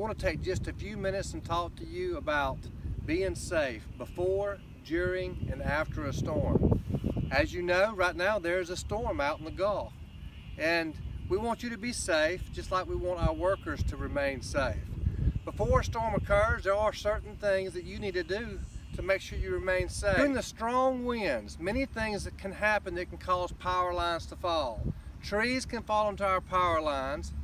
want to take just a few minutes and talk to you about being safe before, during, and after a storm. As you know, right now there's a storm out in the Gulf, and we want you to be safe just like we want our workers to remain safe. Before a storm occurs, there are certain things that you need to do to make sure you remain safe. During the strong winds, many things that can happen that can cause power lines to fall. Trees can fall into our power lines.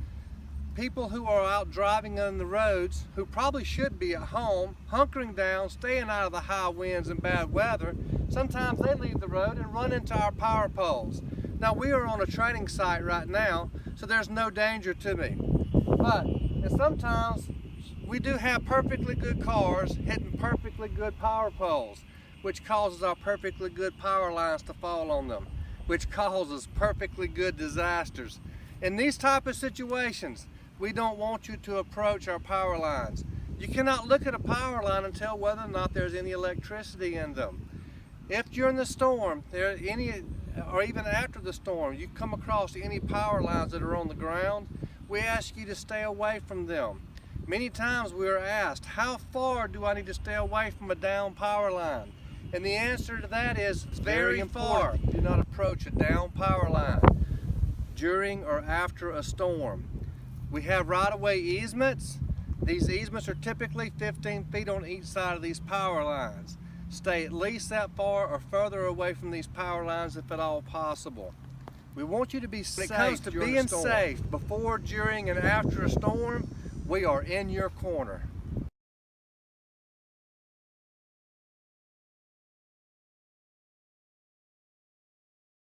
People who are out driving on the roads, who probably should be at home, hunkering down, staying out of the high winds and bad weather, sometimes they leave the road and run into our power poles. Now, we are on a training site right now, so there's no danger to me. And sometimes we do have perfectly good cars hitting perfectly good power poles, which causes our perfectly good power lines to fall on them, which causes perfectly good disasters. In these type of situations, we don't want you to approach our power lines. You cannot look at a power line and tell whether or not there's any electricity in them. If during the storm, or even after the storm, you come across any power lines that are on the ground, we ask you to stay away from them. Many times we are asked, how far do I need to stay away from a down power line? And the answer to that is very far. Do not approach a down power line during or after a storm. We have right-of-way easements. These easements are typically 15 feet on each side of these power lines. Stay at least that far or further away from these power lines if at all possible. We want you to be safe. When it comes to being safe before, during, and after a storm, we are in your corner.